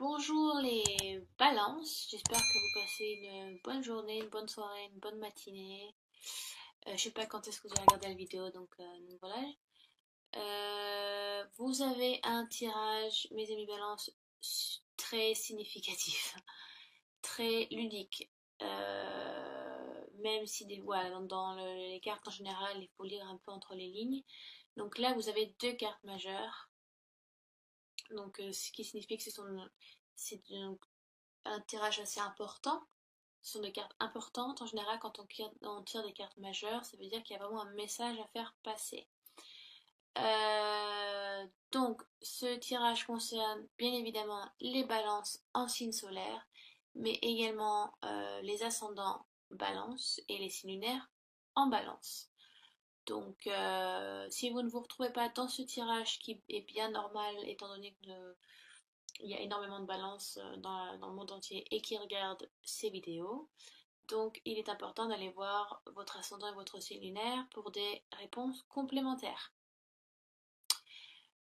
Bonjour les balances, j'espère que vous passez une bonne journée, une bonne soirée, une bonne matinée. Je sais pas quand est-ce que vous allez regarder la vidéo, donc voilà. Vous avez un tirage, mes amis balances, très significatif, très ludique. Même si voilà, dans les cartes en général, il faut lire un peu entre les lignes. Donc là, vous avez deux cartes majeures. Donc, ce qui signifie que c'est un tirage assez important. Ce sont des cartes importantes. En général, quand on tire des cartes majeures, ça veut dire qu'il y a vraiment un message à faire passer. Donc, ce tirage concerne bien évidemment les balances en signe solaire, mais également les ascendants balance et les signes lunaires en balance. Donc, si vous ne vous retrouvez pas dans ce tirage qui est bien normal, étant donné que il y a énormément de balances dans le monde entier et qui regardent ces vidéos. Donc il est important d'aller voir votre ascendant et votre signe lunaire pour des réponses complémentaires.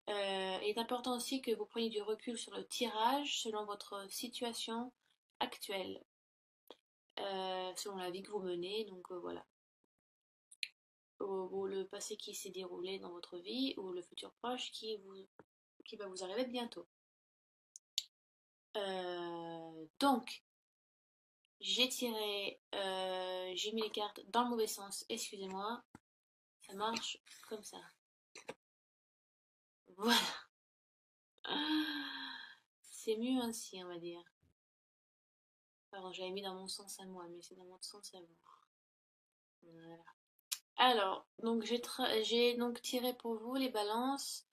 Il est important aussi que vous preniez du recul sur le tirage selon votre situation actuelle, selon la vie que vous menez. Donc voilà. Ou le passé qui s'est déroulé dans votre vie ou le futur proche qui va vous arriver bientôt. Donc, j'ai mis les cartes dans le mauvais sens, excusez-moi, ça marche comme ça. Voilà, c'est mieux ainsi, on va dire. Pardon, j'avais mis dans mon sens à moi, mais c'est dans mon sens à vous. Voilà. Alors, donc j'ai donc tiré pour vous les balances,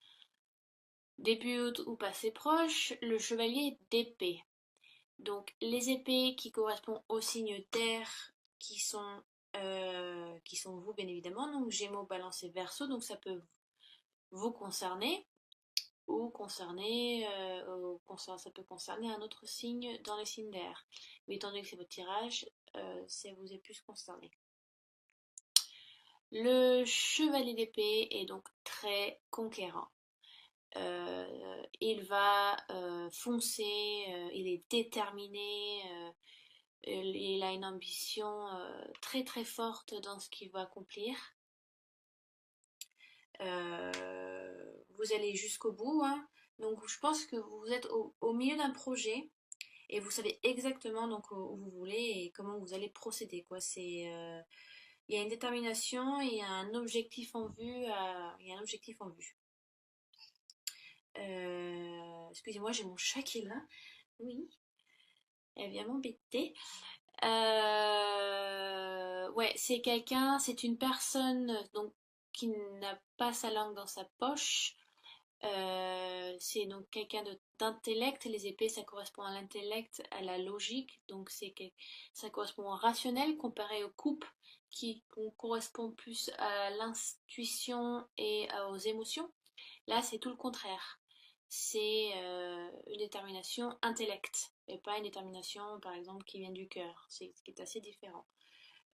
début ou passé proche, le chevalier d'épée. Donc les épées qui correspondent au signe terre, qui sont vous bien évidemment, donc Gémeaux, Balance et Verseau, donc ça peut vous concerner ou ça peut concerner un autre signe dans les signes d'air. Mais étant donné que c'est votre tirage, ça vous est plus concerné. Le chevalier d'épée est donc très conquérant. Il va foncer, il est déterminé, il a une ambition très très forte dans ce qu'il va accomplir. Vous allez jusqu'au bout, hein. Donc je pense que vous êtes au milieu d'un projet et vous savez exactement donc où vous voulez et comment vous allez procéder, quoi. Il y a une détermination et un objectif en vue. Il y a un objectif en vue. Excusez-moi, j'ai mon chat qui est là. Oui, elle vient m'embêter. Ouais, c'est une personne donc qui n'a pas sa langue dans sa poche. C'est donc quelqu'un d'intellect. Les épées, ça correspond à l'intellect, à la logique. Donc ça correspond au rationnel comparé aux coupes qui correspond plus à l'intuition et aux émotions. Là, c'est tout le contraire. C'est une détermination intellect et pas une détermination, par exemple, qui vient du cœur. C'est ce qui est assez différent.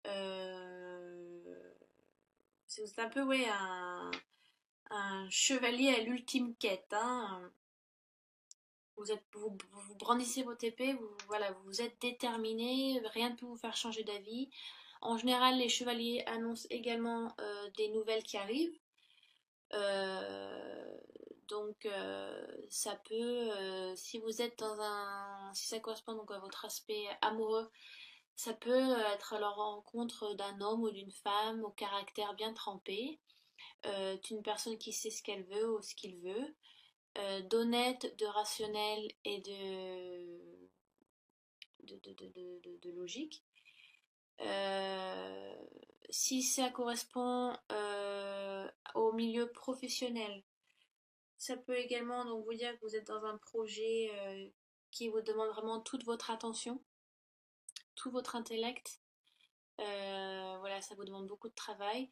Euh, c'est un peu, ouais, un chevalier à l'ultime quête, hein. Vous brandissez votre épée, voilà, vous êtes déterminé, rien ne peut vous faire changer d'avis. En général, les chevaliers annoncent également des nouvelles qui arrivent. Euh, donc ça peut, si vous êtes si ça correspond donc à votre aspect amoureux, ça peut être la rencontre d'un homme ou d'une femme au caractère bien trempé, d'une personne qui sait ce qu'elle veut ou ce qu'il veut, d'honnête, de rationnel et de logique. Euh, Si ça correspond au milieu professionnel, ça peut également donc vous dire que vous êtes dans un projet qui vous demande vraiment toute votre attention, tout votre intellect. Voilà, ça vous demande beaucoup de travail.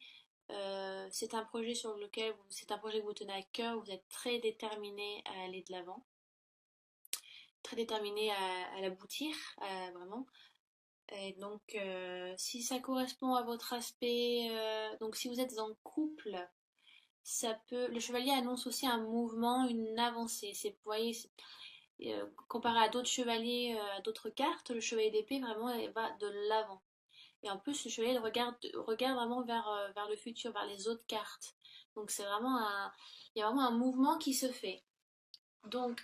C'est un projet c'est un projet que vous tenez à cœur, vous êtes très déterminé à aller de l'avant, très déterminé à l'aboutir, vraiment. Et donc, si ça correspond à votre aspect, donc si vous êtes en couple, le chevalier annonce aussi un mouvement, une avancée. Vous voyez, Comparé à d'autres chevaliers, à d'autres cartes, le chevalier d'épée vraiment va de l'avant. Et en plus, le chevalier regarde vraiment vers le futur, vers les autres cartes. Donc il y a vraiment un mouvement qui se fait. Donc,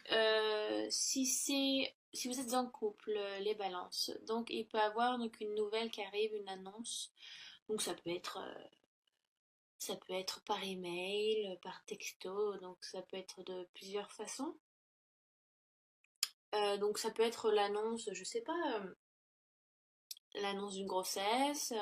si vous êtes en couple, les balances, donc il peut y avoir donc une nouvelle qui arrive, une annonce. Donc ça peut être par email, par texto, donc ça peut être de plusieurs façons. Donc ça peut être l'annonce, je sais pas, l'annonce d'une grossesse.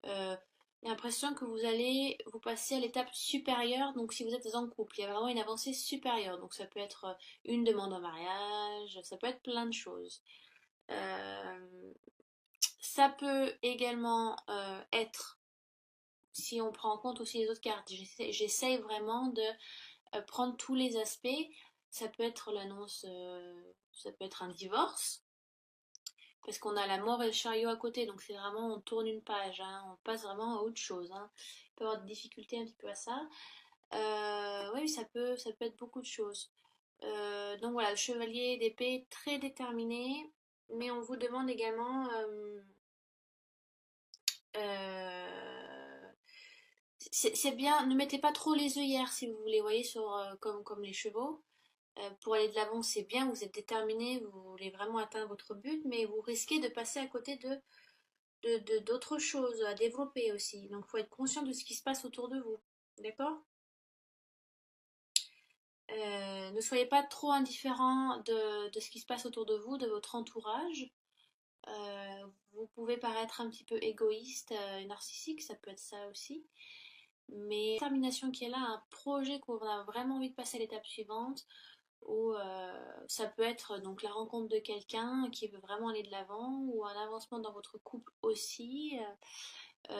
Euh, j'ai l'impression que vous allez vous passer à l'étape supérieure. Donc si vous êtes en couple, il y a vraiment une avancée supérieure. Donc ça peut être une demande en mariage, ça peut être plein de choses. Euh, Ça peut également être, si on prend en compte aussi les autres cartes, j'essaye vraiment de prendre tous les aspects. Ça peut être l'annonce, ça peut être un divorce, parce qu'on a la mort et le chariot à côté, donc c'est vraiment, on tourne une page, hein, on passe vraiment à autre chose. Hein. Il peut y avoir des difficultés un petit peu à ça. Oui, ça peut être beaucoup de choses. Donc voilà, le chevalier d'épée très déterminé, mais on vous demande également c'est bien, ne mettez pas trop les œillères si vous voulez, voyez, comme les chevaux. Pour aller de l'avant, c'est bien, vous êtes déterminé, vous voulez vraiment atteindre votre but, mais vous risquez de passer à côté d'autres choses à développer aussi. Donc, il faut être conscient de ce qui se passe autour de vous. D'accord? Ne soyez pas trop indifférent de ce qui se passe autour de vous, de votre entourage. Vous pouvez paraître un petit peu égoïste, narcissique, ça peut être ça aussi. Mais la détermination qui est là, un projet qu'on a vraiment envie de passer à l'étape suivante, ou ça peut être donc la rencontre de quelqu'un qui veut vraiment aller de l'avant, ou un avancement dans votre couple aussi.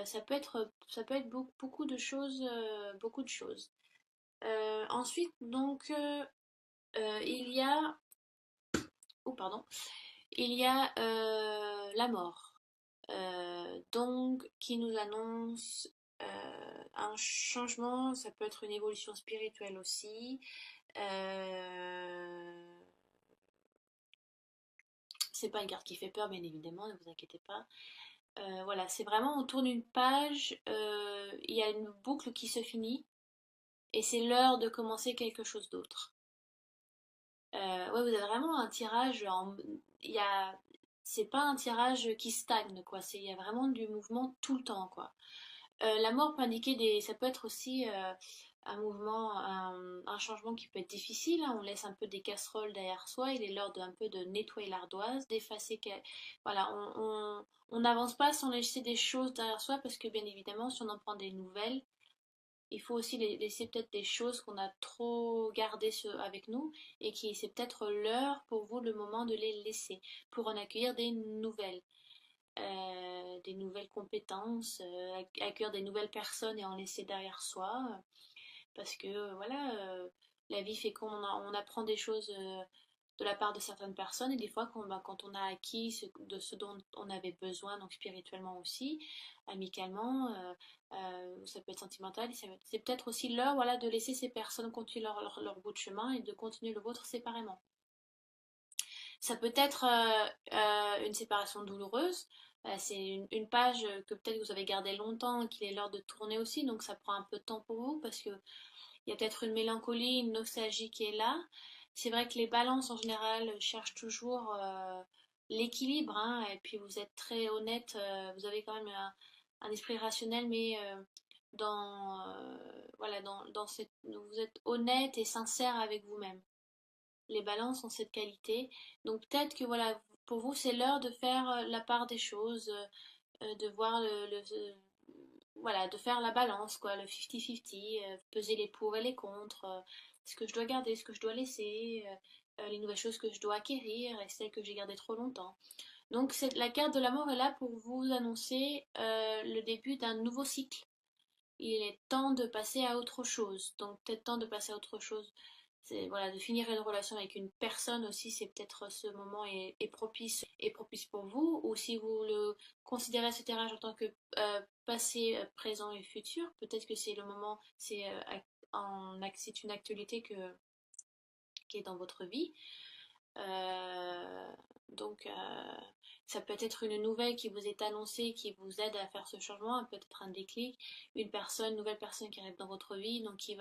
Ça peut être beaucoup de choses, beaucoup de choses. Ensuite, donc, il y a, oh pardon, il y a la mort, donc qui nous annonce un changement. Ça peut être une évolution spirituelle aussi. Euh, c'est pas une carte qui fait peur, bien évidemment, ne vous inquiétez pas. Voilà, c'est vraiment, on tourne une page, il y a une boucle qui se finit, et c'est l'heure de commencer quelque chose d'autre. Ouais, vous avez vraiment un tirage il y a, c'est pas un tirage qui stagne, quoi. Il y a vraiment du mouvement tout le temps, quoi. La mort peut indiquer ça peut être aussi un mouvement, un changement qui peut être difficile. Hein. On laisse un peu des casseroles derrière soi. Il est l'heure un peu de nettoyer l'ardoise, d'effacer. Voilà, on n'avance pas sans laisser des choses derrière soi parce que bien évidemment, si on en prend des nouvelles, il faut aussi laisser peut-être des choses qu'on a trop gardées avec nous et qui c'est peut-être l'heure pour vous, le moment de les laisser pour en accueillir des nouvelles compétences, accueillir des nouvelles personnes et en laisser derrière soi. Parce que voilà, la vie fait on apprend des choses de la part de certaines personnes et des fois quand on a acquis de ce dont on avait besoin, donc spirituellement aussi, amicalement, ça peut être sentimental, c'est peut-être aussi l'heure voilà, de laisser ces personnes continuer leur bout de chemin et de continuer le vôtre séparément. Ça peut être une séparation douloureuse. C'est une page que peut-être vous avez gardée longtemps et qu'il est l'heure de tourner aussi, donc ça prend un peu de temps pour vous parce qu'il y a peut-être une mélancolie, une nostalgie qui est là. C'est vrai que les balances en général cherchent toujours l'équilibre, hein, et puis vous êtes très honnête, vous avez quand même un esprit rationnel, mais voilà, vous êtes honnête et sincère avec vous-même. Les balances ont cette qualité. Donc peut-être que voilà, pour vous, c'est l'heure de faire la part des choses, de voir voilà, de faire la balance, quoi, le 50-50, peser les pour et les contre, ce que je dois garder, ce que je dois laisser, les nouvelles choses que je dois acquérir et celles que j'ai gardées trop longtemps. Donc la carte de la mort est là pour vous annoncer le début d'un nouveau cycle. Il est temps de passer à autre chose. Donc peut-être temps de passer à autre chose. C'est voilà, de finir une relation avec une personne aussi, c'est peut-être ce moment est propice pour vous. Ou si vous le considérez ce tirage en tant que passé, présent et futur, peut-être que c'est le moment, c'est une actualité qui qui est dans votre vie. Euh, donc, ça peut être une nouvelle qui vous est annoncée, qui vous aide à faire ce changement, peut-être un déclic, une nouvelle personne qui arrive dans votre vie, donc qui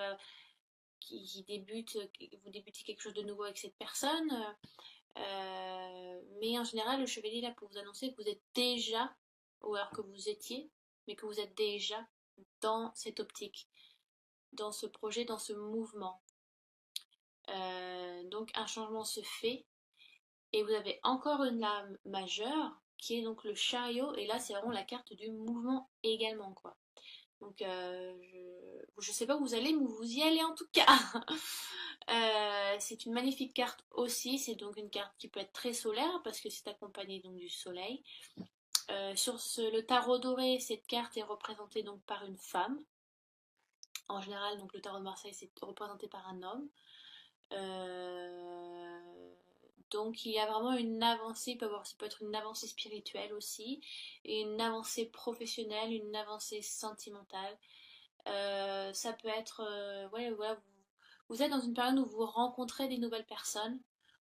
débute, vous débutez quelque chose de nouveau avec cette personne. Mais en général, le chevalier est là pour vous annoncer que vous êtes déjà, ou alors que vous étiez, mais que vous êtes déjà dans cette optique, dans ce projet, dans ce mouvement. Donc un changement se fait et vous avez encore une lame majeure qui est donc le chariot et là c'est vraiment la carte du mouvement également quoi. Donc je sais pas où vous allez mais vous y allez en tout cas. C'est une magnifique carte aussi, c'est donc une carte qui peut être très solaire parce que c'est accompagné donc du soleil. Le tarot doré, cette carte est représentée donc par une femme. En général, donc le tarot de Marseille, c'est représenté par un homme. Euh, donc il y a vraiment une avancée, ça peut être une avancée spirituelle aussi, et une avancée professionnelle, une avancée sentimentale. Ça peut être, ouais, voilà, vous êtes dans une période où vous rencontrez des nouvelles personnes,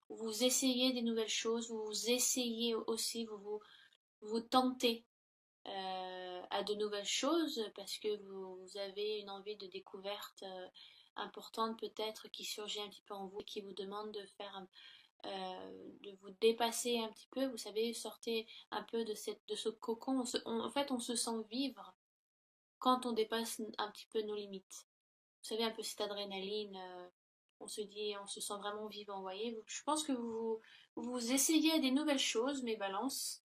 où vous essayez des nouvelles choses, vous essayez aussi, vous tentez à de nouvelles choses parce que vous avez une envie de découverte importante peut-être qui surgit un petit peu en vous et qui vous demande de faire de vous dépasser un petit peu, vous savez, sortez un peu de ce cocon. En fait, on se sent vivre quand on dépasse un petit peu nos limites. Vous savez, un peu cette adrénaline, on se dit, on se sent vraiment vivant, vous voyez. Je pense que vous essayez des nouvelles choses, mes balances,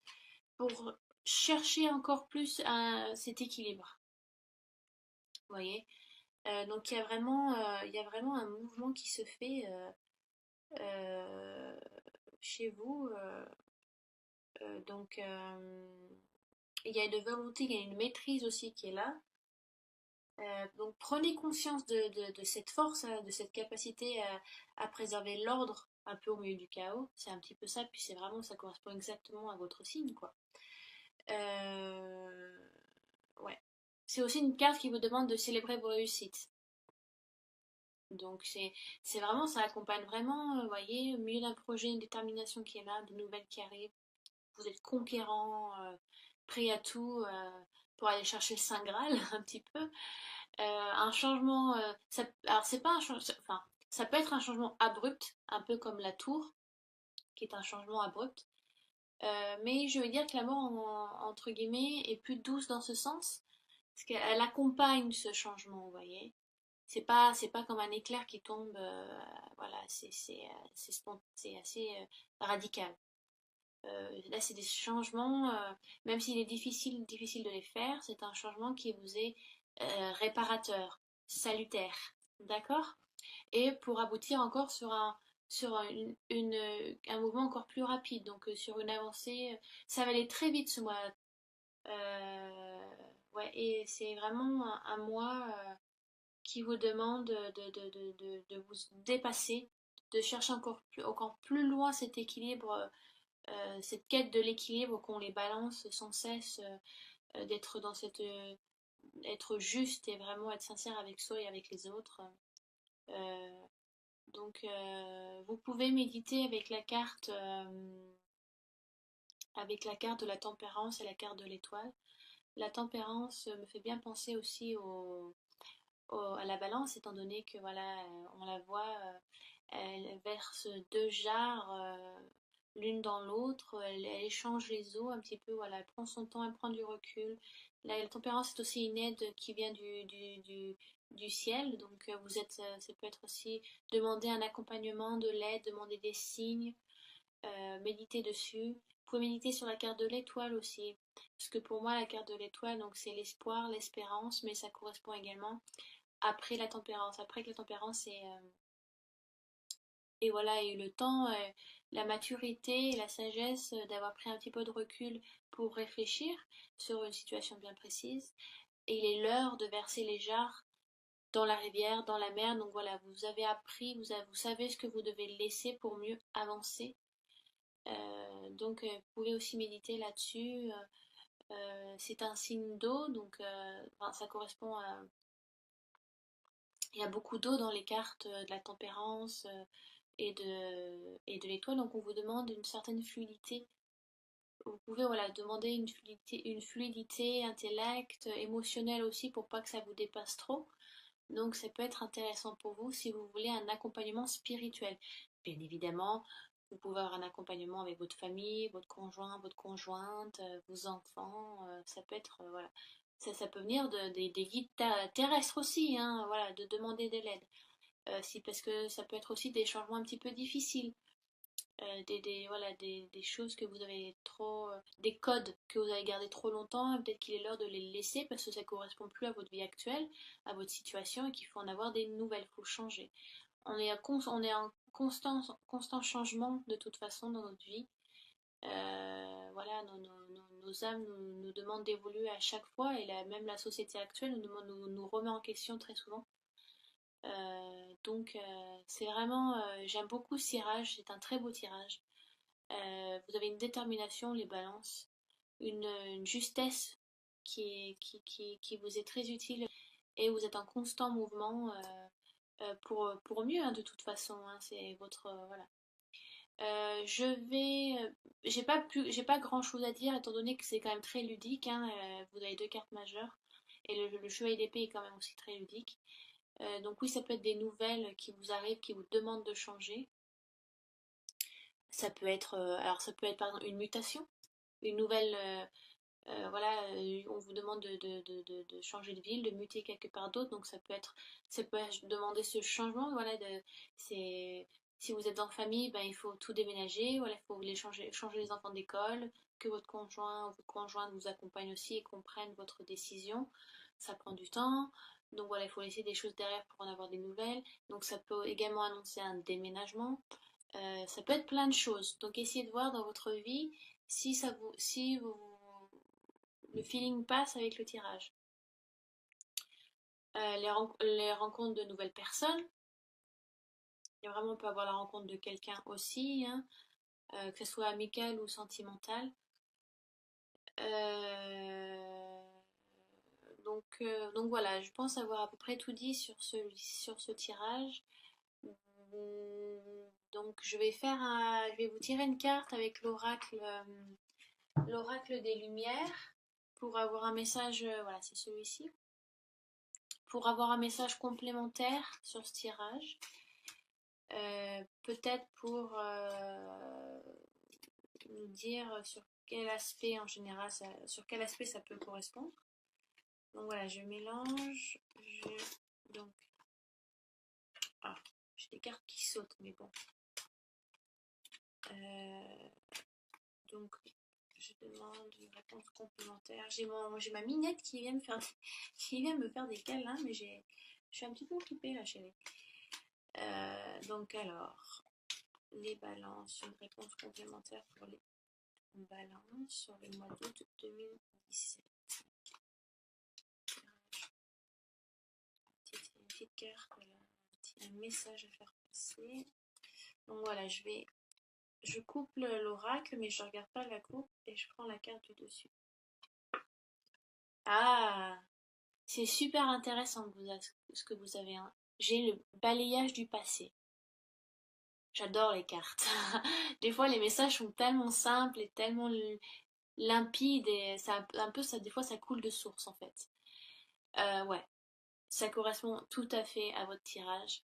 pour chercher encore plus cet équilibre, vous voyez. Donc il y a vraiment un mouvement qui se fait euh, chez vous. Il y a une volonté, il y a une maîtrise aussi qui est là. Donc prenez conscience de cette force, hein, de cette capacité à préserver l'ordre un peu au milieu du chaos. C'est un petit peu ça, puis c'est vraiment, ça correspond exactement à votre signe, quoi. Euh, ouais. C'est aussi une carte qui vous demande de célébrer vos réussites. Donc c'est vraiment, ça accompagne vraiment, vous voyez, au milieu d'un projet, une détermination qui est là, des nouvelles qui arrivent. Vous êtes conquérant, prêt à tout pour aller chercher le Saint Graal un petit peu. Un changement, alors c'est pas un changement, enfin, ça peut être un changement abrupt, un peu comme la tour, qui est un changement abrupt. Mais je veux dire que la mort, entre guillemets, est plus douce dans ce sens, parce qu'elle accompagne ce changement, vous voyez. C'est pas comme un éclair qui tombe, voilà, c'est assez radical. Là, c'est des changements, même s'il est difficile de les faire, c'est un changement qui vous est réparateur, salutaire, d'accord? Et pour aboutir encore un mouvement encore plus rapide, donc sur une avancée, ça va aller très vite ce mois. Euh, ouais, et c'est vraiment un mois qui vous demande de vous dépasser, de chercher encore plus loin cet équilibre cette quête de l'équilibre qu'on les balance sans cesse, d'être dans cette être juste et vraiment être sincère avec soi et avec les autres. Euh, Vous pouvez méditer avec la carte de la tempérance et la carte de l'étoile. La tempérance me fait bien penser aussi à la balance, étant donné que voilà, on la voit, elle verse deux jarres l'une dans l'autre, elle échange les eaux un petit peu, voilà, elle prend son temps, elle prend du recul. La tempérance est aussi une aide qui vient du ciel, donc ça peut être aussi demander un accompagnement, de l'aide, demander des signes, méditer dessus. Vous pouvez méditer sur la carte de l'étoile aussi, parce que pour moi la carte de l'étoile, donc c'est l'espoir, l'espérance, mais ça correspond également après la tempérance. Après que la tempérance et voilà, et le temps, la maturité et la sagesse d'avoir pris un petit peu de recul pour réfléchir sur une situation bien précise. Et il est l'heure de verser les jarres dans la rivière, dans la mer. Donc voilà, vous avez appris, vous savez ce que vous devez laisser pour mieux avancer. Vous pouvez aussi méditer là-dessus. C'est un signe d'eau, donc enfin, ça correspond à... Il y a beaucoup d'eau dans les cartes de la tempérance, et de l'étoile. Donc on vous demande une certaine fluidité. Vous pouvez voilà, demander une fluidité intellect, émotionnelle aussi pour pas que ça vous dépasse trop. Donc ça peut être intéressant pour vous si vous voulez un accompagnement spirituel. Bien évidemment, vous pouvez avoir un accompagnement avec votre famille, votre conjoint, votre conjointe, vos enfants. Ça peut être voilà, ça peut venir des guides terrestres aussi, hein, voilà, de demander de l'aide. Si, parce que ça peut être aussi des changements un petit peu difficiles. Voilà, des choses que vous avez trop, des codes que vous avez gardés trop longtemps, et peut-être qu'il est l'heure de les laisser parce que ça ne correspond plus à votre vie actuelle, à votre situation et qu'il faut en avoir des nouvelles, il faut changer. On est en constant changement de toute façon dans notre vie. Voilà, nos âmes nous demandent d'évoluer à chaque fois et même la société actuelle nous remet en question très souvent. C'est vraiment, j'aime beaucoup ce tirage, c'est un très beau tirage. Vous avez une détermination, les balances, une justesse qui vous est très utile et vous êtes en constant mouvement pour mieux hein, de toute façon. Hein, c'est votre voilà. Je vais, j'ai pas grand chose à dire étant donné que c'est quand même très ludique. Hein, vous avez deux cartes majeures et le chevalier d'épée est quand même aussi très ludique. Donc oui, ça peut être des nouvelles qui vous arrivent, qui vous demandent de changer. Ça peut être, alors ça peut être par exemple une mutation, une nouvelle, voilà, on vous demande de changer de ville, de muter quelque part d'autre, donc ça peut demander ce changement, voilà, si vous êtes en famille, ben, il faut tout déménager, voilà, il faut changer les enfants d'école, que votre conjoint ou votre conjointe vous accompagne aussi et comprenne votre décision, ça prend du temps, donc voilà, il faut laisser des choses derrière pour en avoir des nouvelles, donc ça peut également annoncer un déménagement, ça peut être plein de choses, donc essayez de voir dans votre vie si le feeling passe avec le tirage. Les rencontres de nouvelles personnes. Et vraiment, on peut avoir la rencontre de quelqu'un aussi, hein, que ce soit amical ou sentimental. Euh, donc voilà, je pense avoir à peu près tout dit sur ce tirage. Donc je vais vous tirer une carte avec l'oracle des Lumières pour avoir un message. Voilà, c'est celui-ci. Pour avoir un message complémentaire sur ce tirage. Peut-être pour nous dire sur quel aspect en général, sur quel aspect ça peut correspondre. Donc voilà, je mélange. Donc, ah, j'ai des cartes qui sautent, mais bon. Euh, donc, je demande une réponse complémentaire. J'ai ma minette qui vient qui vient me faire des câlins, mais je suis un petit peu occupée là, chérie. Donc alors, les balances, une réponse complémentaire pour les balances sur le mois d'août 2017. Une petite carte, un message à faire passer. Donc voilà, je coupe l'oracle, mais je ne regarde pas la coupe et je prends la carte du dessus. Ah, c'est super intéressant ce que vous avez. Hein. J'ai le balayage du passé. J'adore les cartes. Des fois, les messages sont tellement simples et tellement limpides et un peu ça, des fois, ça coule de source en fait. Ouais, ça correspond tout à fait à votre tirage.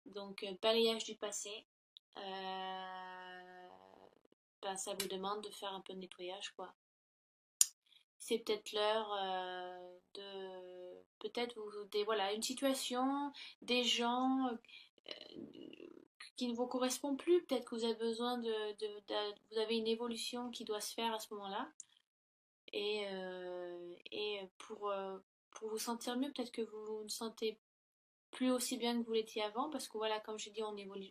Donc, balayage du passé. Ben, ça vous demande de faire un peu de nettoyage, quoi. C'est peut-être l'heure de... Peut-être voilà, une situation, des gens qui ne vous correspondent plus. Peut-être que vous avez besoin vous avez une évolution qui doit se faire à ce moment-là. Et pour vous sentir mieux, peut-être que vous ne sentez plus aussi bien que vous l'étiez avant, parce que voilà, comme je dis, on évolue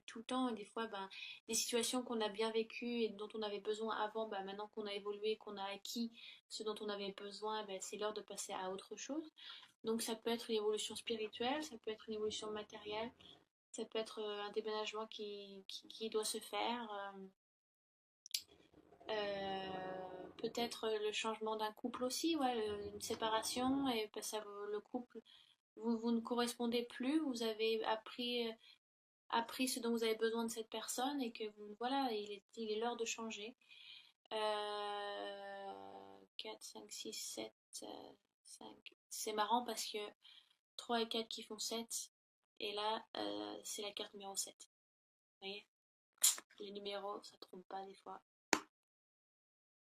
tout le temps, et des fois, ben, des situations qu'on a bien vécues et dont on avait besoin avant, ben, maintenant qu'on a évolué, qu'on a acquis ce dont on avait besoin, ben, c'est l'heure de passer à autre chose. Donc ça peut être une évolution spirituelle, ça peut être une évolution matérielle, ça peut être un déménagement qui doit se faire. Peut-être le changement d'un couple aussi, ouais, une séparation, et ben, le couple vous ne correspondez plus, vous avez appris appris ce dont vous avez besoin de cette personne et que vous, voilà, il est l'heure de changer. 4, 5, 6, 7, 5. C'est marrant parce que 3 et 4 qui font 7. Et là, c'est la carte numéro 7. Vous voyez? Les numéros, ça trompe pas des fois.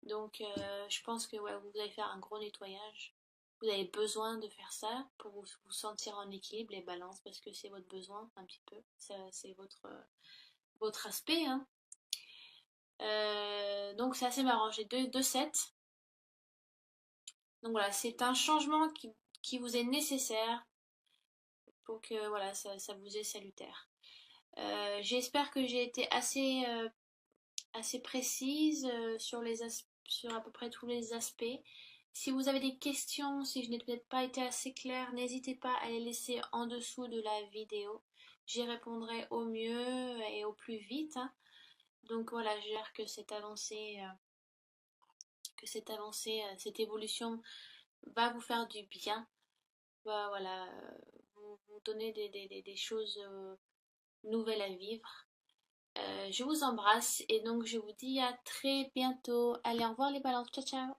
Donc, je pense que ouais, vous allez faire un gros nettoyage. Vous avez besoin de faire ça pour vous sentir en équilibre, les balances, parce que c'est votre besoin, un petit peu. C'est votre aspect, hein. Donc, c'est assez marrant. J'ai deux sets. Donc, voilà, c'est un changement qui vous est nécessaire pour que voilà, ça vous est salutaire. J'espère que j'ai été assez précise sur à peu près tous les aspects. Si vous avez des questions, si je n'ai peut-être pas été assez claire, n'hésitez pas à les laisser en dessous de la vidéo. J'y répondrai au mieux et au plus vite, hein. Donc voilà, j'espère cette évolution va vous faire du bien, va voilà, vous donner des choses nouvelles à vivre. Je vous embrasse et donc je vous dis à très bientôt. Allez, au revoir les balances. Ciao, ciao.